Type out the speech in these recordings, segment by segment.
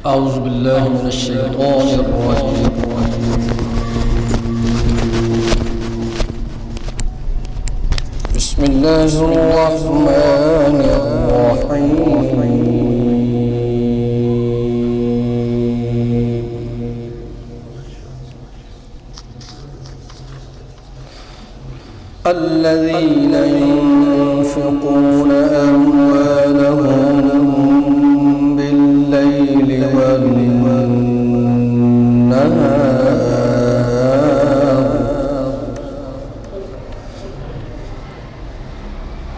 اعوذ باللہ من الشیطان الرجیم بسم اللہ الرحمن الرحیم الذین ينفقون أموالهم بالليل والنهار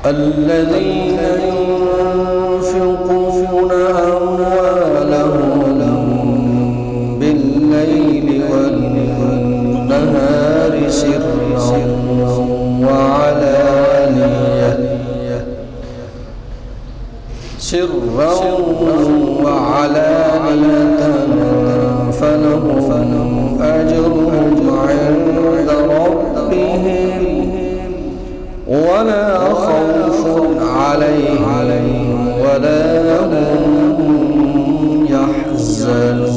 الذين ينفقون أموالهم بالليل والنهار سرا وعلانية فلهم أجرهم عند ربهم ولا خوف عليهم ولا هم يحزنون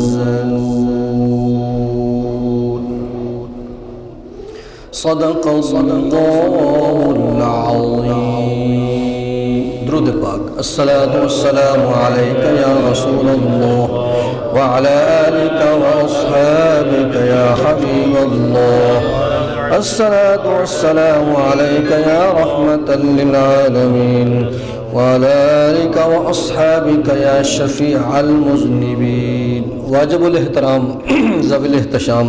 صدق الله العظيم. درود پاک. الصلاة والسلام عليك يا رسول الله وعلى آلك وأصحابك يا حبيب الله. الصلاة والسلام عليك يا رحمة للعالمين وعلى آلك وأصحابك يا شفيع المذنبين. واجب الاحترام ذوی الاحتشام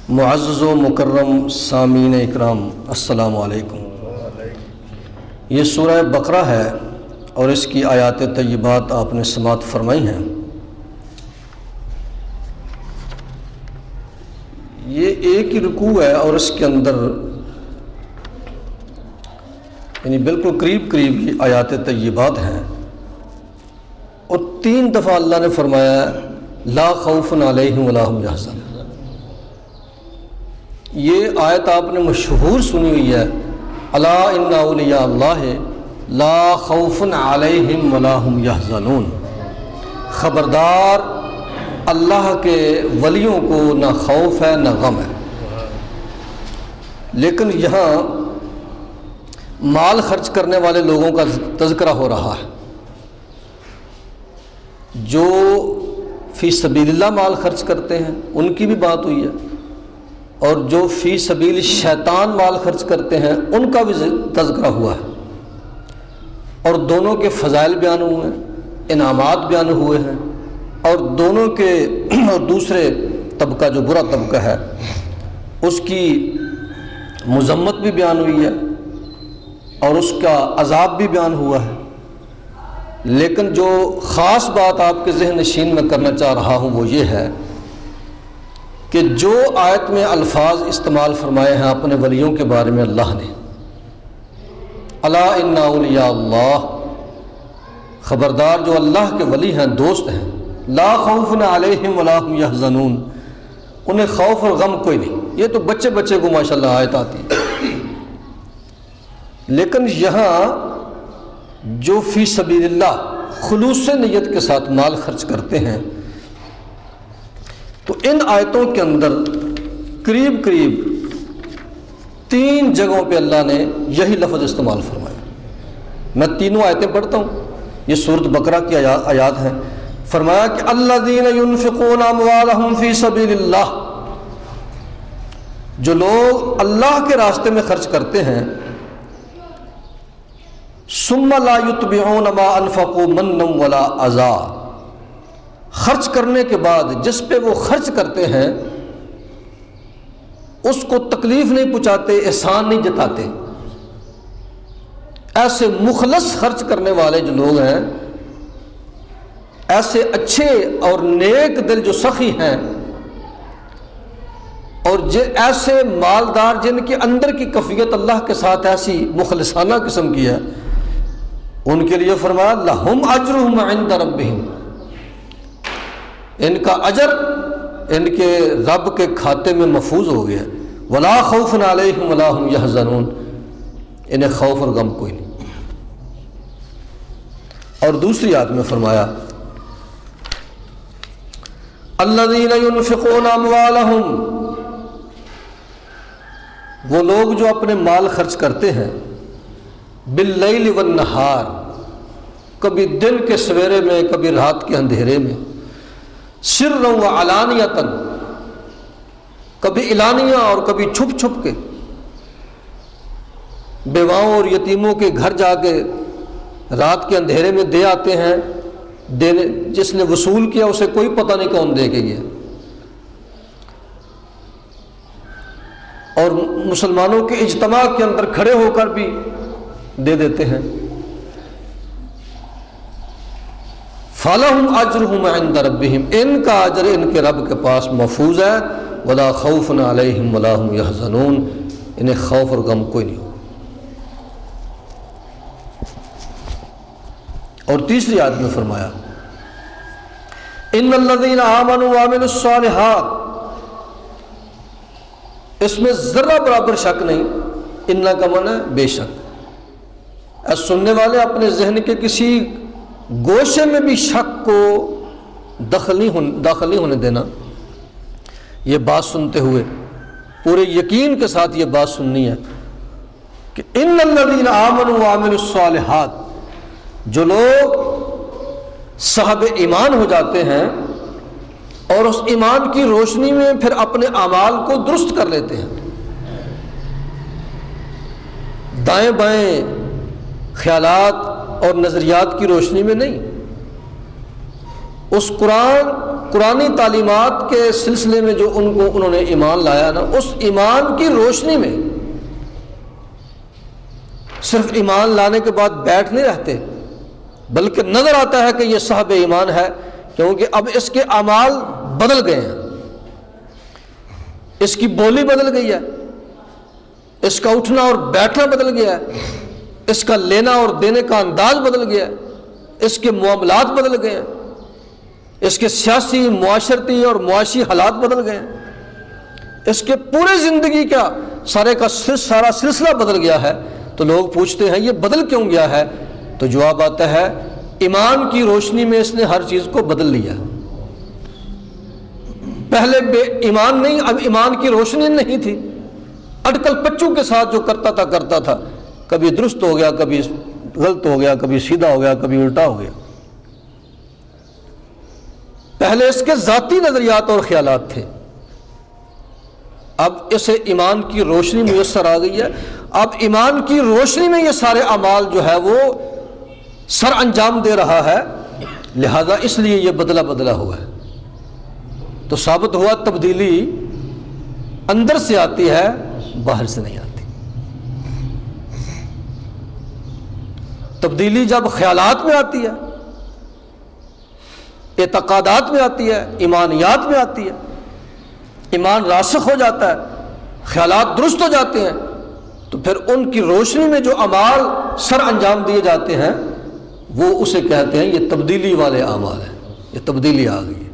معزز و مکرم سامعین اکرام، السلام علیکم. یہ سورہ بقرہ ہے اور اس کی آیات طیبات آپ نے سماعت فرمائی ہیں. یہ ایک ہی رکوع ہے اور اس کے اندر یعنی بالکل قریب قریب یہ آیات طیبات ہیں، اور 3 دفعہ اللہ نے فرمایا لا خوف علیہم ولا هم يحزنون. یہ آیت آپ نے مشہور سنی ہوئی ہے، الا ان اولیاء اللہ لا خوف علیہم ولا هم يحزنون. خبردار، اللہ کے ولیوں کو نہ خوف ہے نہ غم ہے. لیکن یہاں مال خرچ کرنے والے لوگوں کا تذکرہ ہو رہا ہے، جو فی سبیل اللہ مال خرچ کرتے ہیں ان کی بھی بات ہوئی ہے، اور جو فی سبیل شیطان مال خرچ کرتے ہیں ان کا بھی تذکرہ ہوا ہے، اور دونوں کے فضائل بیان ہوئے ہیں، انعامات بیان ہوئے ہیں، اور دونوں کے اور دوسرے طبقہ جو برا طبقہ ہے اس کی مذمت بھی بیان ہوئی ہے اور اس کا عذاب بھی بیان ہوا ہے. لیکن جو خاص بات آپ کے ذہن نشین میں کرنا چاہ رہا ہوں وہ یہ ہے کہ جو آیت میں الفاظ استعمال فرمائے ہیں اپنے ولیوں کے بارے میں اللہ نے، الا ان اولیاء اللہ، خبردار جو اللہ کے ولی ہیں، دوست ہیں، لا خوف علیہم ولا هم يحزنون، انہیں خوف اور غم کوئی نہیں. یہ تو بچے بچے کو ماشاءاللہ آیت آتی ہے. لیکن یہاں جو فی سبیل اللہ خلوص نیت کے ساتھ مال خرچ کرتے ہیں، تو ان آیتوں کے اندر قریب قریب 3 جگہوں پہ اللہ نے یہی لفظ استعمال فرمایا. میں تینوں آیتیں پڑھتا ہوں، یہ سورۃ بقرہ کی آیات ہیں. فرمایا کہ الذین ينفقون اموالهم فی سبیل اللہ، جو لوگ اللہ کے راستے میں خرچ کرتے ہیں، ثم لا يتبعون ما انفقوا منا ولا اذى، خرچ کرنے کے بعد جس پہ وہ خرچ کرتے ہیں اس کو تکلیف نہیں پہنچاتے، احسان نہیں جتاتے. ایسے مخلص خرچ کرنے والے جو لوگ ہیں، ایسے اچھے اور نیک دل جو سخی ہیں، اور ایسے مالدار جن کے اندر کی کیفیت اللہ کے ساتھ ایسی مخلصانہ قسم کی ہے، ان کے لیے فرمایا لہم اجرہم عند ربہم، ان کا اجر ان کے رب کے کھاتے میں محفوظ ہو گیا. ولا خوف علیہم ولا هم يحزنون، انہیں خوف اور غم کوئی نہیں. اور دوسری آیت میں فرمایا الذین ينفقون اموالہم، وہ لوگ جو اپنے مال خرچ کرتے ہیں، باللیل والنہار، کبھی دن کے سویرے میں کبھی رات کے اندھیرے میں، سرا وعلانیۃ، کبھی اعلانیہ اور کبھی چھپ چھپ کے، بیواؤں اور یتیموں کے گھر جا کے رات کے اندھیرے میں دے آتے ہیں، دینے جس نے وصول کیا اسے کوئی پتہ نہیں کون دے کے گیا، اور مسلمانوں کے اجتماع کے اندر کھڑے ہو کر بھی دے دیتے ہیں۔ فَلَهُمْ أَجْرُهُمْ عِنْدَ رَبِّهِمْ، ان کا اجر ان کے رب کے پاس محفوظ ہے، وَلَا خَوْفٌ عَلَيْهِمْ وَلَا هُمْ يَحْزَنُونَ، انہیں خوف اور غم کوئی نہیں ہو۔ اور تیسری آیت میں فرمایا إِنَّ الَّذِينَ آمَنُوا وَعَمِلُوا الصَّالِحَاتِ، اس میں ذرہ برابر شک نہیں، ان کا معنی ہے بے شک۔ اے سننے والے، اپنے ذہن کے کسی گوشے میں بھی شک کو داخل نہیں ہونے دینا۔ یہ بات سنتے ہوئے پورے یقین کے ساتھ یہ بات سننی ہے کہ ان الذین آمنوا وعملوا الصالحات، جو لوگ صاحب ایمان ہو جاتے ہیں اور اس ایمان کی روشنی میں پھر اپنے اعمال کو درست کر لیتے ہیں، دائیں بائیں خیالات اور نظریات کی روشنی میں نہیں، اس قرآنی تعلیمات کے سلسلے میں جو انہوں نے ایمان لایا نا، اس ایمان کی روشنی میں صرف ایمان لانے کے بعد بیٹھ نہیں رہتے، بلکہ نظر آتا ہے کہ یہ صاحب ایمان ہے، کیونکہ اب اس کے اعمال بدل گئے ہیں، اس کی بولی بدل گئی ہے، اس کا اٹھنا اور بیٹھنا بدل گیا ہے، اس کا لینا اور دینے کا انداز بدل گیا ہے، اس کے معاملات بدل گئے ہیں، اس کے سیاسی، معاشرتی اور معاشی حالات بدل گئے ہیں، اس کے پورے زندگی کا سارا سلسلہ بدل گیا ہے۔ تو لوگ پوچھتے ہیں یہ بدل کیوں گیا ہے؟ تو جواب آتا ہے ایمان کی روشنی میں اس نے ہر چیز کو بدل لیا۔ پہلے بے ایمان نہیں، اب ایمان کی روشنی نہیں تھی، اٹکل پچو کے ساتھ جو کرتا تھا، کبھی درست ہو گیا، کبھی غلط ہو گیا، کبھی سیدھا ہو گیا، کبھی الٹا ہو گیا۔ پہلے اس کے ذاتی نظریات اور خیالات تھے، اب اسے ایمان کی روشنی میسر آ گئی ہے، اب ایمان کی روشنی میں یہ سارے اعمال جو ہے وہ سر انجام دے رہا ہے، لہذا اس لیے یہ بدلا ہوا ہے۔ تو ثابت ہوا تبدیلی اندر سے آتی ہے، باہر سے نہیں آتی۔ تبدیلی جب خیالات میں آتی ہے، اعتقادات میں آتی ہے، ایمانیات میں آتی ہے، ایمان راسخ ہو جاتا ہے، خیالات درست ہو جاتے ہیں، تو پھر ان کی روشنی میں جو اعمال سر انجام دیے جاتے ہیں وہ اسے کہتے ہیں یہ تبدیلی والے اعمال ہیں، یہ تبدیلی آ گئی ہے۔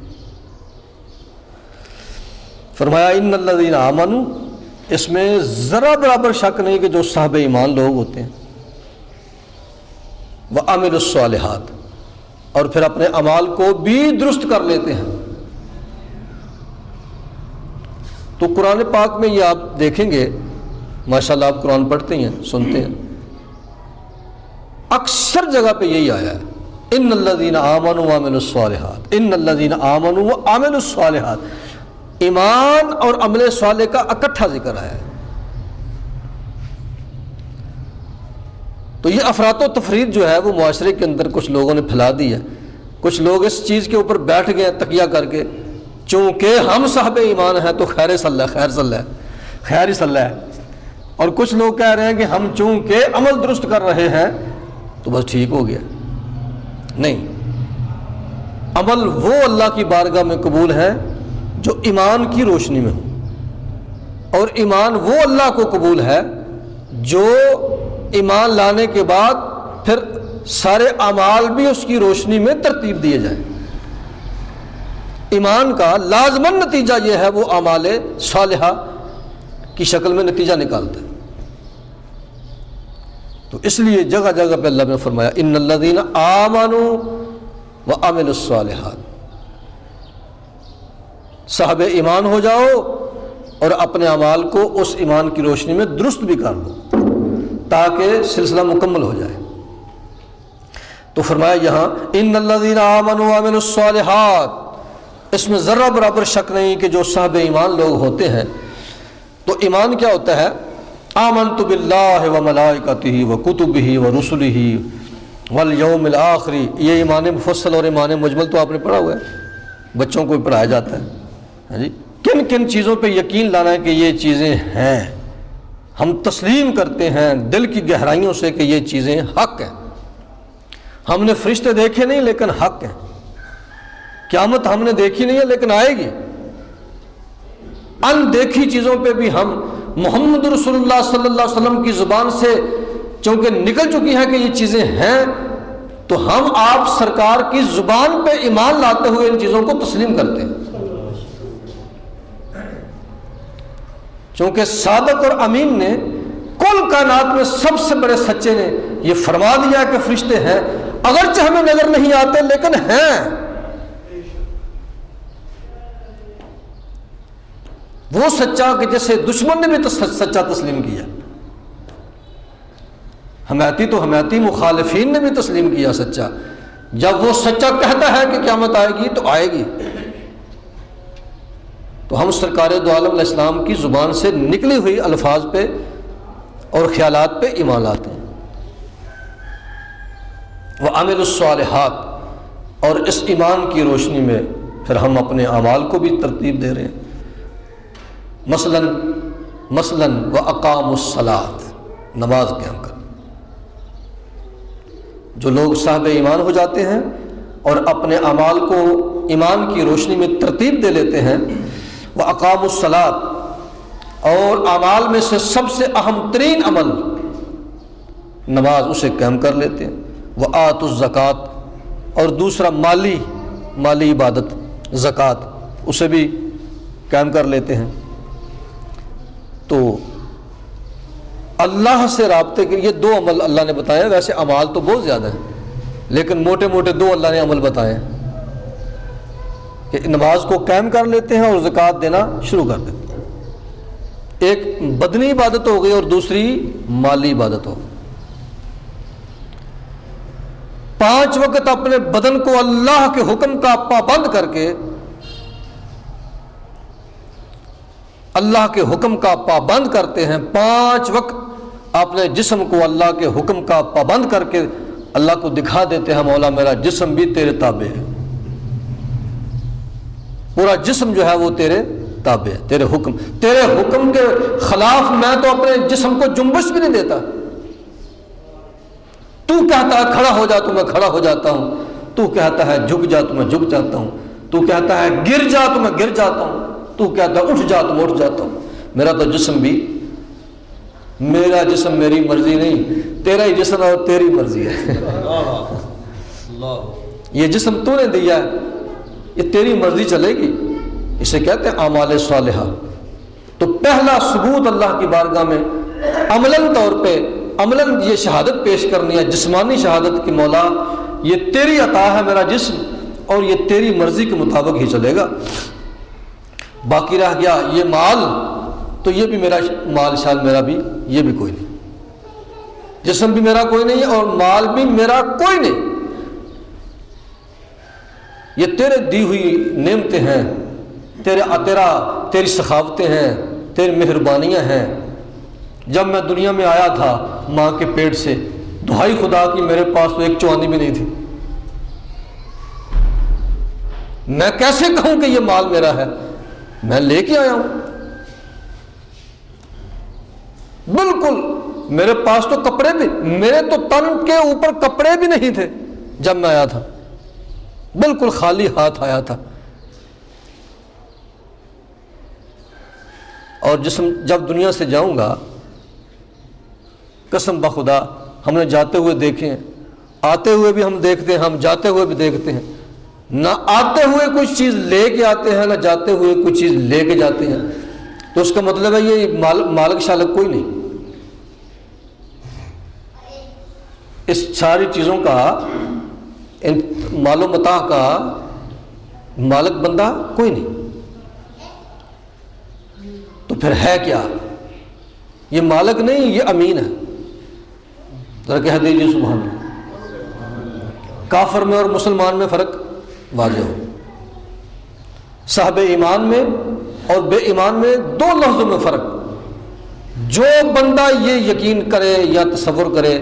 فرمایا ان الذین آمنوا، اس میں ذرا برابر شک نہیں کہ جو صاحب ایمان لوگ ہوتے ہیں، وعملوا الصالحات، اور پھر اپنے اعمال کو بھی درست کر لیتے ہیں۔ تو قرآن پاک میں یہ آپ دیکھیں گے، ماشاءاللہ آپ قرآن پڑھتے ہیں، سنتے ہیں، اکثر جگہ پہ یہی آیا ہے ان الذین آمنوا وعملوا الصالحات، ان الذین آمنوا وعملوا الصالحات، ایمان اور عمل صالح کا اکٹھا ذکر آیا ہے۔ تو یہ افراط و تفرید جو ہے وہ معاشرے کے اندر کچھ لوگوں نے پھیلا دی ہے، کچھ لوگ اس چیز کے اوپر بیٹھ گئے تکیہ کر کے، چونکہ ہم صاحب ایمان ہیں تو خیر صلی ہی صلی ہے، اور کچھ لوگ کہہ رہے ہیں کہ ہم چونکہ عمل درست کر رہے ہیں تو بس ٹھیک ہو گیا۔ نہیں، عمل وہ اللہ کی بارگاہ میں قبول ہے جو ایمان کی روشنی میں ہو، اور ایمان وہ اللہ کو قبول ہے جو ایمان لانے کے بعد پھر سارے اعمال بھی اس کی روشنی میں ترتیب دیے جائیں۔ ایمان کا لازماً نتیجہ یہ ہے وہ اعمال صالحہ کی شکل میں نتیجہ نکالتا ہے۔ تو اس لیے جگہ جگہ پہ اللہ نے فرمایا ان الذین آمنوا وعملوا الصالحات، صاحب ایمان ہو جاؤ اور اپنے اعمال کو اس ایمان کی روشنی میں درست بھی کر لو تاکہ سلسلہ مکمل ہو جائے۔ تو فرمایا یہاں ان الذین آمنوا وعملوا الصالحات، اس میں ذرہ برابر شک نہیں کہ جو صاحب ایمان لوگ ہوتے ہیں، تو ایمان کیا ہوتا ہے؟ آمنت باللہ وملائکتہ وکتبہ ورسلہ والیوم الآخر، یہ ایمان مفصل اور ایمان مجمل تو آپ نے پڑھا ہوا ہے، بچوں کو بھی پڑھایا جاتا ہے، ہاں جی، کن کن چیزوں پہ یقین لانا ہے کہ یہ چیزیں ہیں، ہم تسلیم کرتے ہیں دل کی گہرائیوں سے کہ یہ چیزیں حق ہیں۔ ہم نے فرشتے دیکھے نہیں لیکن حق ہیں، قیامت ہم نے دیکھی نہیں ہے لیکن آئے گی، ان دیکھی چیزوں پہ بھی ہم محمد رسول اللہ صلی اللہ علیہ وسلم کی زبان سے چونکہ نکل چکی ہیں کہ یہ چیزیں ہیں، تو ہم آپ سرکار کی زبان پہ ایمان لاتے ہوئے ان چیزوں کو تسلیم کرتے ہیں، چونکہ صادق اور امین نے کل کائنات میں سب سے بڑے سچے نے یہ فرما دیا کہ فرشتے ہیں، اگرچہ ہمیں نظر نہیں آتے لیکن ہیں۔ وہ سچا کہ جیسے دشمن نے بھی سچا تسلیم کیا، حمیتی تو حمیتی، مخالفین نے بھی تسلیم کیا سچا، جب وہ سچا کہتا ہے کہ قیامت آئے گی تو آئے گی۔ تو ہم سرکار دو عالم علیہ السلام کی زبان سے نکلی ہوئی الفاظ پہ اور خیالات پہ ایمان لاتے ہیں۔ وعملوا الصالحات، اور اس ایمان کی روشنی میں پھر ہم اپنے اعمال کو بھی ترتیب دے رہے ہیں، مثلاً واقاموا الصلاۃ، نماز قیام کر۔ جو لوگ صاحب ایمان ہو جاتے ہیں اور اپنے اعمال کو ایمان کی روشنی میں ترتیب دے لیتے ہیں، واقاموا الصلاۃ، اور اعمال میں سے سب سے اہم ترین عمل نماز، اسے قائم کر لیتے ہیں، وآتوا الزکوٰۃ، اور دوسرا مالی عبادت زکوٰۃ، اسے بھی قائم کر لیتے ہیں۔ تو اللہ سے رابطے کے یہ دو عمل اللہ نے بتائے، ویسے اعمال تو بہت زیادہ ہیں لیکن موٹے موٹے دو اللہ نے عمل بتائے ہیں کہ نماز کو قائم کر لیتے ہیں اور زکوٰۃ دینا شروع کر دیتے ہیں۔ ایک بدنی عبادت ہو گئی اور دوسری مالی عبادت ہو گئی۔ 5 وقت اپنے بدن کو اللہ کے حکم کا پابند کر کے، اللہ کے حکم کا پابند کرتے ہیں، 5 وقت اپنے جسم کو اللہ کے حکم کا پابند کر کے اللہ کو دکھا دیتے ہیں، مولا میرا جسم بھی تیرے تابع ہے، پورا جسم جو ہے وہ تیرے تابع ہے، تیرے حکم کے خلاف میں تو اپنے جسم کو جنبش بھی نہیں دیتا۔ تو کہتا ہے کھڑا ہو جا تو میں کھڑا ہو جاتا ہوں، تو کہتا ہے جھک جا تو میں جھک جاتا ہوں، تو کہتا ہے گر جا تو میں گر جاتا ہوں، تو کہتا ہے اٹھ جا تو میں اٹھ جاتا ہوں۔ میرا تو جسم بھی، میرا جسم میری مرضی نہیں، تیرا ہی جسم ہے اور تیری مرضی ہے۔ یہ جسم تو نے دیا ہے، یہ تیری مرضی چلے گی، اسے کہتے ہیں اعمال صالحہ۔ تو پہلا ثبوت اللہ کی بارگاہ میں عملاً طور پہ یہ شہادت پیش کرنی ہے، جسمانی شہادت کہ مولا یہ تیری عطا ہے میرا جسم، اور یہ تیری مرضی کے مطابق ہی چلے گا۔ باقی رہ گیا یہ مال، تو یہ بھی میرا مال شال میرا بھی، یہ بھی کوئی نہیں، جسم بھی میرا کوئی نہیں اور مال بھی میرا کوئی نہیں، یہ تیرے دی ہوئی نعمتیں ہیں، تیری سخاوتیں ہیں، تیری مہربانیاں ہیں۔ جب میں دنیا میں آیا تھا ماں کے پیٹ سے، دہائی خدا کی میرے پاس تو ایک چوانی بھی نہیں تھی، میں کیسے کہوں کہ یہ مال میرا ہے؟ میں لے کے آیا ہوں، بالکل میرے پاس تو کپڑے بھی، میرے تو تن کے اوپر کپڑے بھی نہیں تھے جب میں آیا تھا، بالکل خالی ہاتھ آیا تھا۔ اور جسم جب دنیا سے جاؤں گا، قسم بخدا ہم نے جاتے ہوئے دیکھے ہیں، آتے ہوئے بھی ہم دیکھتے ہیں، ہم جاتے ہوئے بھی دیکھتے ہیں، نہ آتے ہوئے کوئی چیز لے کے آتے ہیں، نہ جاتے ہوئے کوئی چیز لے کے جاتے ہیں، تو اس کا مطلب ہے یہ مالک شالک کوئی نہیں، اس ساری چیزوں کا، مال و متاع کا مالک بندہ کوئی نہیں۔ پھر ہے کیا؟ یہ مالک نہیں، یہ امین ہے۔ ذرا کہہ دیجیے سبحان اللہ۔ کافر میں اور مسلمان میں فرق واضح ہو، صاحب ایمان میں اور بے ایمان میں دو لفظوں میں فرق۔ جو بندہ یہ یقین کرے یا تصور کرے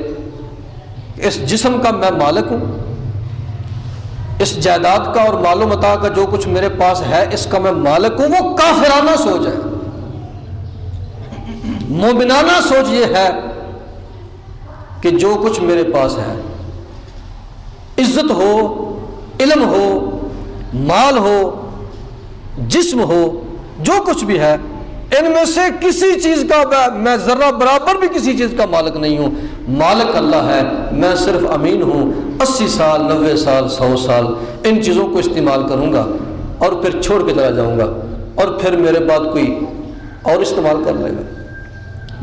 کہ اس جسم کا میں مالک ہوں، اس جائیداد کا اور مال و متاع کا جو کچھ میرے پاس ہے اس کا میں مالک ہوں، وہ کافرانہ سوچ ہے۔ مومنانہ سوچ یہ ہے کہ جو کچھ میرے پاس ہے، عزت ہو، علم ہو، مال ہو، جسم ہو، جو کچھ بھی ہے، ان میں سے کسی چیز کا میں ذرہ برابر بھی کسی چیز کا مالک نہیں ہوں۔ مالک اللہ ہے، میں صرف امین ہوں۔ 80 سال 90 سال 100 سال ان چیزوں کو استعمال کروں گا اور پھر چھوڑ کے چلا جاؤں گا، اور پھر میرے بعد کوئی اور استعمال کر لے گا۔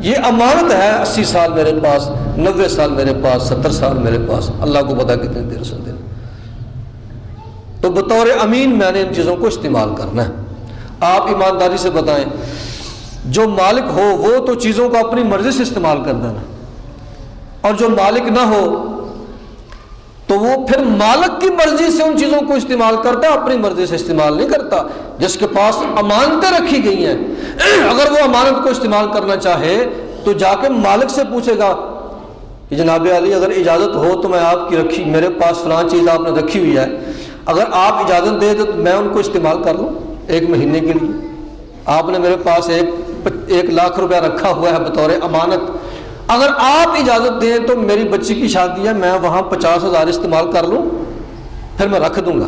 یہ امانت ہے۔ 80 سال میرے پاس، 90 سال میرے پاس، 70 سال میرے پاس، اللہ کو پتا کتنی دیر سے دن۔ تو بطور امین میں نے ان چیزوں کو استعمال کرنا ہے۔ آپ ایمانداری سے بتائیں، جو مالک ہو وہ تو چیزوں کو اپنی مرضی سے استعمال کر دینا، اور جو مالک نہ ہو تو وہ پھر مالک کی مرضی سے ان چیزوں کو استعمال کرتا ہے، اپنی مرضی سے استعمال نہیں کرتا۔ جس کے پاس امانتیں رکھی گئی ہیں، اگر وہ امانت کو استعمال کرنا چاہے تو جا کے مالک سے پوچھے گا کہ جناب علی اگر اجازت ہو تو میں آپ کی رکھی، میرے پاس فلاں چیز آپ نے رکھی ہوئی ہے، اگر آپ اجازت دے دیں تو میں ان کو استعمال کر لوں 1 مہینے کے لیے۔ آپ نے میرے پاس 1 لاکھ روپیہ رکھا ہوا ہے بطور امانت، اگر آپ اجازت دیں تو میری بچی کی شادی ہے، میں وہاں 50,000 استعمال کر لوں، پھر میں رکھ دوں گا۔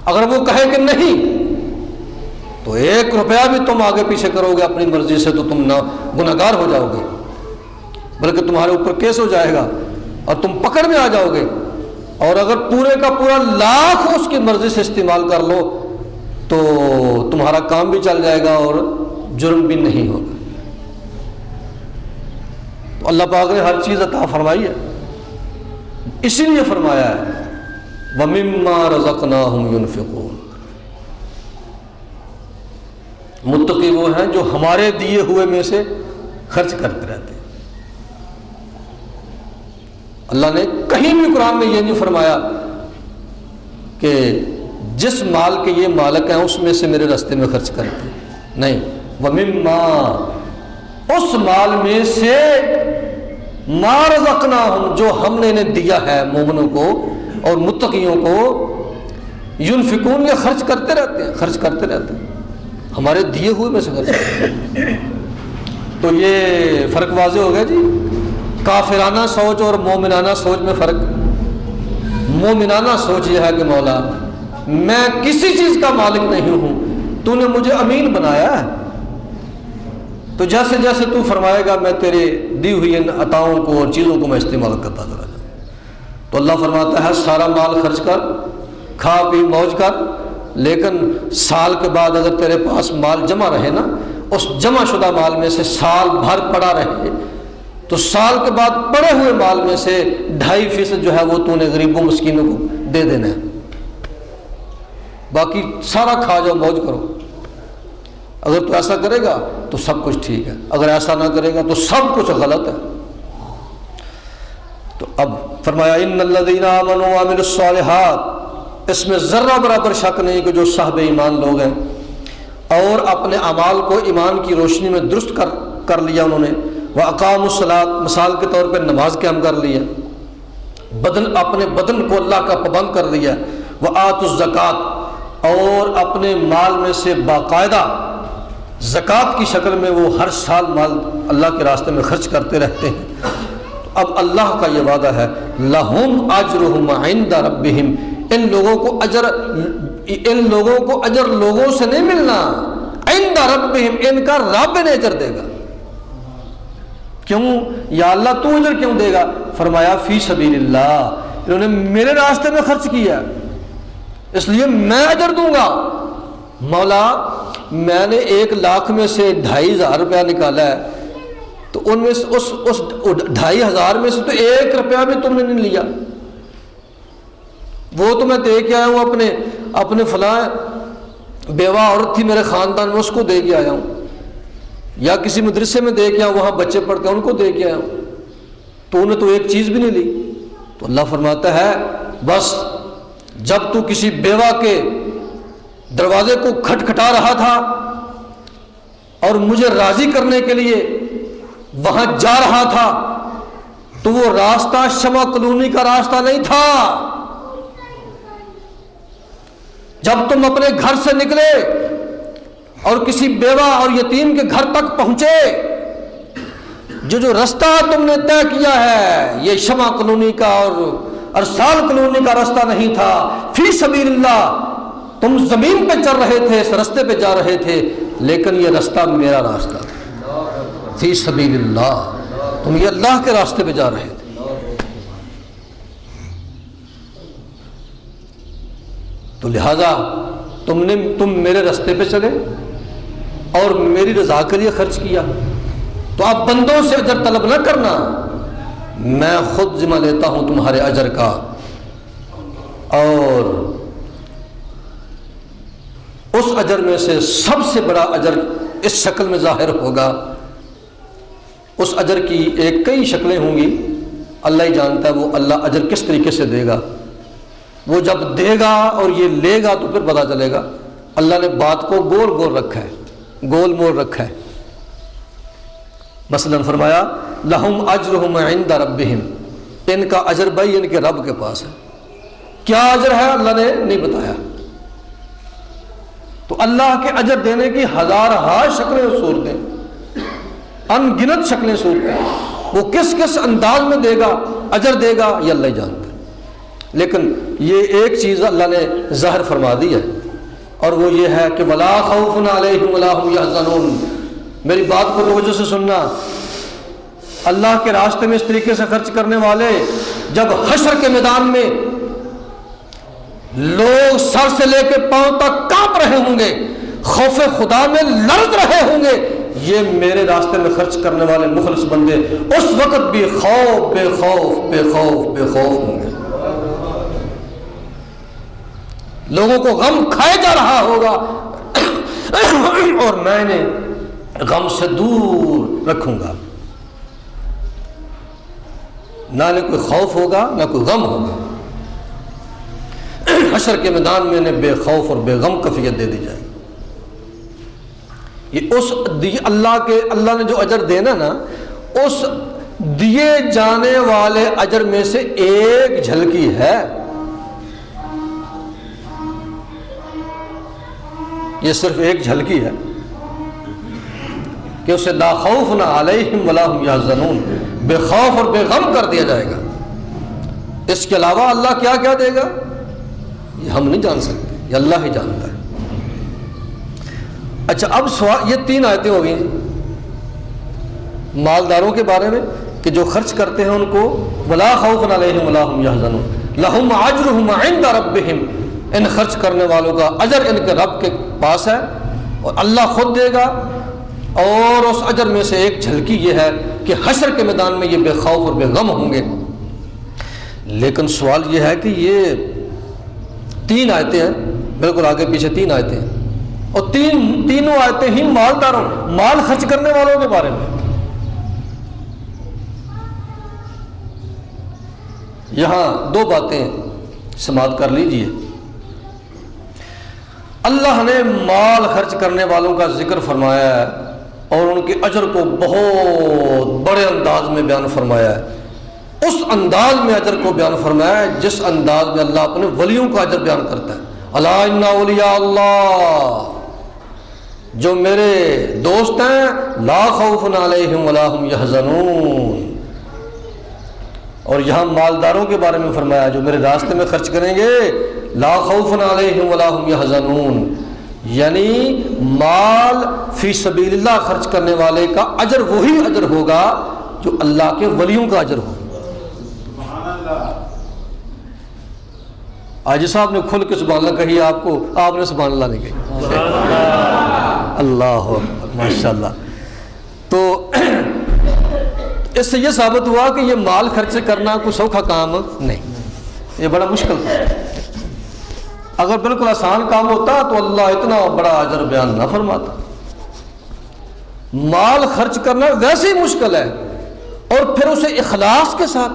اگر وہ کہے کہ نہیں تو 1 روپیہ بھی تم آگے پیچھے کرو گے اپنی مرضی سے تو تم نہ گنہگار ہو جاؤ گے، بلکہ تمہارے اوپر کیس ہو جائے گا اور تم پکڑ میں آ جاؤ گے۔ اور اگر پورے کا پورا لاکھ اس کی مرضی سے استعمال کر لو تو تمہارا کام بھی چل جائے گا اور جرم بھی نہیں ہوگا۔ تو اللہ پاک نے ہر چیز عطا فرمائی ہے، اسی لیے فرمایا ہے وَمِمَّا رَزَقْنَاهُمْ يُنْفِقُونَ۔ متقی وہ ہیں جو ہمارے دیے ہوئے میں سے خرچ کرتے رہتے ہیں۔ اللہ نے کہیں بھی قرآن میں یہ نہیں فرمایا کہ جس مال کے یہ مالک ہیں اس میں سے میرے راستے میں خرچ کرتے ہیں، نہیں، وَمِمَّا، اس مال میں سے مَا رَزَقْنَاهُمْ، جو ہم نے انہیں دیا ہے مومنوں کو اور متقیوں کو، ينفقون، یہ خرچ کرتے رہتے ہیں، خرچ کرتے رہتے ہیں، ہمارے دیے ہوئے میں سے خرچ کرتے ہیں۔ تو یہ فرق واضح ہو گیا جی، کافرانہ سوچ اور مومنانہ سوچ میں فرق۔ مومنانہ سوچ یہ ہے کہ مولا میں کسی چیز کا مالک نہیں ہوں، تو نے مجھے امین بنایا ہے، تو جیسے جیسے تو فرمائے گا میں تیرے دی ہوئی ان عطاؤں کو اور چیزوں کو میں استعمال کرتا چلا جاؤں۔ تو اللہ فرماتا ہے سارا مال خرچ کر، کھا پی موج کر، لیکن سال کے بعد اگر تیرے پاس مال جمع رہے نا، اس جمع شدہ مال میں سے سال بھر پڑا رہے تو سال کے بعد پڑے ہوئے مال میں سے 2.5% جو ہے وہ تو نے غریبوں مسکینوں کو دے دینا ہے، باقی سارا کھا جاؤ موج کرو۔ اگر تو ایسا کرے گا تو سب کچھ ٹھیک ہے، اگر ایسا نہ کرے گا تو سب کچھ غلط ہے۔ تو اب فرمایا ان الذین آمنوا وعملوا الصالحات، اس میں ذرہ برابر شک نہیں کہ جو صاحب ایمان لوگ ہیں اور اپنے اعمال کو ایمان کی روشنی میں درست کر لیا انہوں نے، وَأَقَامُوا الصَّلَاةَ، مثال کے طور پہ نماز قائم کر لیا، اپنے بدن کو اللہ کا پابند کر دیا، وَآتُوا الزَّکَاةَ، اور اپنے مال میں سے باقاعدہ زکوٰۃ کی شکل میں وہ ہر سال مال اللہ کے راستے میں خرچ کرتے رہتے ہیں۔ اب اللہ کا یہ وعدہ ہے لَهُمْ أَجْرُهُمْ عِنْدَ رَبِّهِمْ، ان لوگوں کو اجر لوگوں سے نہیں ملنا، عِنْدَ رَبِّهِمْ، ان کا رب انہیں اجر دے گا۔ کیوں یا اللہ تو اجر کیوں دے گا؟ فرمایا فی سبیل اللہ، انہوں نے میرے راستے میں خرچ کیا اس لیے میں اجر دوں گا۔ مولا میں نے 1 لاکھ میں سے 2,500 روپیہ نکالا ہے، تو ان میں سے اس 2,500 میں سے تو 1 روپیہ بھی تم نے نہیں لیا، وہ تو میں دے کے آیا ہوں اپنے فلاں بیوہ عورت تھی میرے خاندان میں، اس کو دے کے آیا ہوں، یا کسی مدرسے میں دے کے آؤں، وہاں بچے پڑھتے ہیں ان کو دے کے آؤں، تو انہیں تو ایک چیز بھی نہیں لی۔ تو اللہ فرماتا ہے بس جب تو کسی بیوہ کے دروازے کو کھٹکھٹا رہا تھا اور مجھے راضی کرنے کے لیے وہاں جا رہا تھا، تو وہ راستہ شمع کلونی کا راستہ نہیں تھا۔ جب تم اپنے گھر سے نکلے اور کسی بیوہ اور یتیم کے گھر تک پہنچے، جو رستہ تم نے طے کیا ہے یہ شمع کلونی کا اور ارسال کلونی کا راستہ نہیں تھا، فی سبیل اللہ تم زمین پہ چل رہے تھے، اس راستے پہ جا رہے تھے، لیکن یہ راستہ میرا راستہ تھا، فی سبیل اللہ، تم یہ اللہ کے راستے پہ جا رہے تھے۔ تو لہذا تم میرے راستے پہ چلے اور میری رضا کے لیے خرچ کیا، تو آپ بندوں سے اجر طلب نہ کرنا، میں خود ذمہ لیتا ہوں تمہارے اجر کا، اور اس اجر میں سے سب سے بڑا اجر اس شکل میں ظاہر ہوگا۔ اس اجر کی کئی شکلیں ہوں گی، اللہ ہی جانتا ہے وہ اللہ اجر کس طریقے سے دے گا۔ وہ جب دے گا اور یہ لے گا تو پھر پتہ چلے گا۔ اللہ نے بات کو گول گول رکھا ہے، گول مول رکھا ہے۔ مثلا فرمایا لہم اجرہم عند ربہم، ان کا اجر بھائی ان کے رب کے پاس ہے۔ کیا اجر ہے اللہ نے نہیں بتایا۔ تو اللہ کے اجر دینے کی ہزارہا شکلیں و صورتیں، ان گنت شکلیں صورتیں، وہ کس کس انداز میں دے گا، اجر دے گا، یہ اللہ ہی جانتا ہے۔ لیکن یہ ایک چیز اللہ نے ظاہر فرما دی ہے، اور وہ یہ ہے کہ ولا خوف علیہم ولا هم يحزنون۔ میری بات کو توجہ سے سننا، اللہ کے راستے میں اس طریقے سے خرچ کرنے والے جب حشر کے میدان میں لوگ سر سے لے کے پاؤں تک کانپ رہے ہوں گے، خوف خدا میں لرز رہے ہوں گے، یہ میرے راستے میں خرچ کرنے والے مخلص بندے اس وقت بھی خوف بے خوف بے خوف بے خوف ہوں گے۔ لوگوں کو غم کھائے جا رہا ہوگا اور میں انہیں غم سے دور رکھوں گا، نہ کوئی خوف ہوگا نہ کوئی غم ہوگا۔ حشر کے میدان میں انہیں بے خوف اور بے غم کیفیت دے دی جائے گی۔ یہ اس اللہ نے جو اجر دینا نا، اس دیے جانے والے اجر میں سے ایک جھلکی ہے۔ یہ صرف ایک جھلکی ہے کہ اسے لا خوف نہ علیہم ولا هم يحزنون، بے خوف اور بے غم کر دیا جائے گا۔ اس کے علاوہ اللہ کیا کیا دے گا یہ ہم نہیں جان سکتے، یہ اللہ ہی جانتا ہے۔ اچھا، اب سوال، یہ 3 آیتیں ہو گئی مالداروں کے بارے میں کہ جو خرچ کرتے ہیں ان کو ولا خوف علیہم ولا هم يحزنون، لہم اجرہم عند ربہم، ان خرچ کرنے والوں کا اجر ان کے رب کے پاس ہے اور اللہ خود دے گا۔ اور اس اجر میں سے ایک جھلکی یہ ہے کہ حشر کے میدان میں یہ بے خوف اور بے غم ہوں گے۔ لیکن سوال یہ ہے کہ یہ 3 آیتیں ہیں، بالکل آگے پیچھے 3 آیتیں ہیں، اور تینوں آیتیں ہی مالداروں، مال خرچ کرنے والوں کے بارے میں۔ یہاں 2 باتیں سماعت کر لیجئے۔ اللہ نے مال خرچ کرنے والوں کا ذکر فرمایا ہے اور ان کے اجر کو بہت بڑے انداز میں بیان فرمایا ہے۔ اس انداز میں اجر کو بیان فرمایا ہے جس انداز میں اللہ اپنے ولیوں کا اجر بیان کرتا ہے۔ الا ان اولیاء اللہ، جو میرے دوست ہیں، لا خوف علیہم ولا هم يحزنون۔ اور یہاں مالداروں کے بارے میں فرمایا جو میرے راستے میں خرچ کریں گے، لا خوف علیہم ولا هم يحزنون، یعنی مال فی سبیل اللہ خرچ کرنے والے کا اجر وہی اجر ہوگا جو اللہ کے ولیوں کا اجر ہوگا۔ آج صاحب نے کھل کے سبحان اللہ کہی، آپ نے سبحان اللہ نہیں کہی، اللہ اکبر، ماشاءاللہ۔ تو اس سے یہ ثابت ہوا کہ یہ مال خرچ کرنا کوئی سوکھا کام نہیں، یہ بڑا مشکل تھا۔ اگر بالکل آسان کام ہوتا تو اللہ اتنا بڑا اجر بیان نہ فرماتا۔ مال خرچ کرنا ویسے ہی مشکل ہے، اور پھر اسے اخلاص کے ساتھ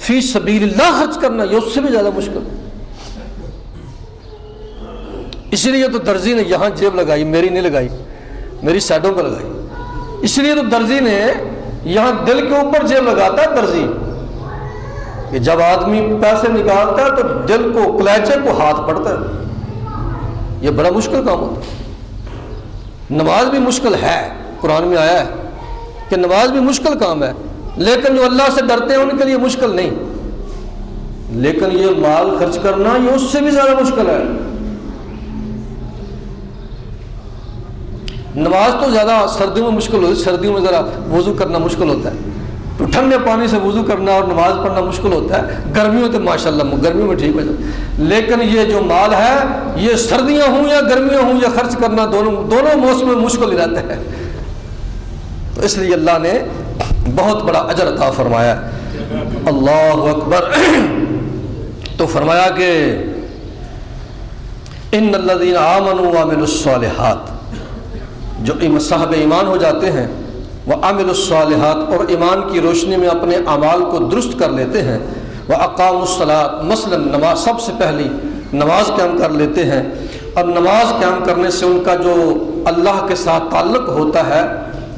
فی سبیل اللہ خرچ کرنا یہ اس سے بھی زیادہ مشکل ہے۔ اسی لیے تو درزی نے یہاں جیب لگائی، میری نہیں لگائی، میری سائڈوں پہ لگائی۔ اس لیے تو درزی نے یہاں دل کے اوپر جیب لگاتا ہے درزی، کہ جب آدمی پیسے نکالتا ہے تو دل کو، کلیچے کو ہاتھ پڑتا ہے۔ یہ بڑا مشکل کام ہوتا ہے۔ نماز بھی مشکل ہے، قرآن میں آیا ہے کہ نماز بھی مشکل کام ہے، لیکن جو اللہ سے ڈرتے ہیں ان کے لیے مشکل نہیں، لیکن یہ مال خرچ کرنا یہ اس سے بھی زیادہ مشکل ہے۔ نماز تو زیادہ سردیوں میں مشکل ہوتی ہے، سردیوں میں ذرا وضو کرنا مشکل ہوتا ہے، تو ٹھنڈے پانی سے وضو کرنا اور نماز پڑھنا مشکل ہوتا ہے۔ گرمیوں تو ماشاءاللہ گرمیوں میں ٹھیک ہو جاتا ہے، لیکن یہ جو مال ہے یہ سردیاں ہوں یا گرمیاں ہوں یہ خرچ کرنا دونوں موسم میں مشکل ہی رہتا ہے۔ تو اس لیے اللہ نے بہت بڑا اجر عطا فرمایا۔ اللہ اکبر۔ تو فرمایا کہ ان الذین آمنوا وعملوا الصالحات، جو صاحب ایمان ہو جاتے ہیں، وعملوا الصالحات، اور ایمان کی روشنی میں اپنے اعمال کو درست کر لیتے ہیں، واقاموا الصلاۃ، مثلا نماز، سب سے پہلی نماز قائم کر لیتے ہیں، اور نماز قائم کرنے سے ان کا جو اللہ کے ساتھ تعلق ہوتا ہے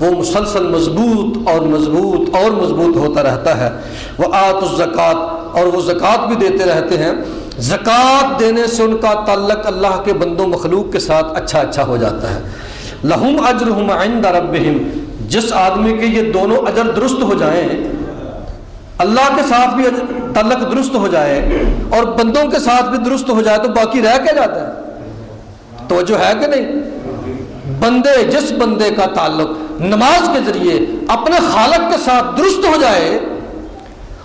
وہ مسلسل مضبوط اور مضبوط اور مضبوط ہوتا رہتا ہے۔ وآتوا الزکوٰۃ، اور وہ زکوٰۃ بھی دیتے رہتے ہیں۔ زکوٰۃ دینے سے ان کا تعلق اللہ کے بندوں مخلوق کے ساتھ اچھا ہو جاتا ہے۔ لہم اجرہم عند ربہم، جس آدمی کے یہ دونوں اجر درست ہو جائیں، اللہ کے ساتھ بھی تعلق درست ہو جائے اور بندوں کے ساتھ بھی درست ہو جائے، تو باقی رہ کے جاتا ہے؟ توجہ ہے کہ نہیں؟ جس بندے کا تعلق نماز کے ذریعے اپنے خالق کے ساتھ درست ہو جائے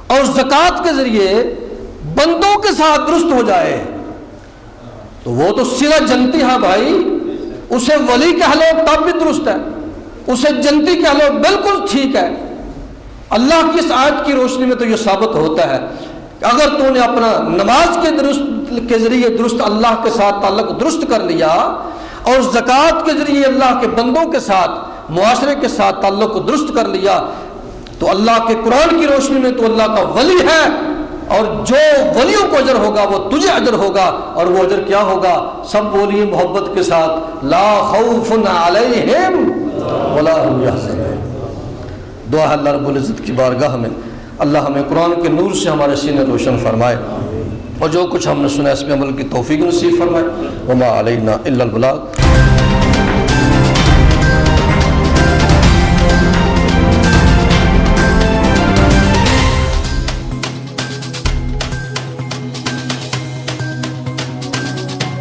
اور زکوٰۃ کے ذریعے بندوں کے ساتھ درست ہو جائے، تو وہ تو سیدھا جنتی ہے بھائی۔ اسے ولی کہہ لو تب بھی درست ہے، اسے جنتی کہہ لو بالکل ٹھیک ہے۔ اللہ کی اس آیت کی روشنی میں تو یہ ثابت ہوتا ہے کہ اگر تو نے اپنا نماز کے ذریعے درست اللہ کے ساتھ تعلق درست کر لیا اور زکوٰۃ کے ذریعے اللہ کے بندوں کے ساتھ، معاشرے کے ساتھ تعلق کو درست کر لیا، تو اللہ کے قرآن کی روشنی میں تو اللہ کا ولی ہے، اور جو ولیوں کو اجر ہوگا وہ تجھے اجر ہوگا، اور وہ اجر کیا ہوگا؟ سب بولیے محبت کے ساتھ، لا خوف علیہم ولا هم يحزنون۔ دعا ہے اللہ رب العزت کی بارگاہ میں اللہ ہمیں قرآن کے نور سے ہمارے سینے روشن فرمائے، اور جو کچھ ہم نے سنا اس میں عمل کی توفیق نصیب فرمائے۔ وما علینا الا البلاغ۔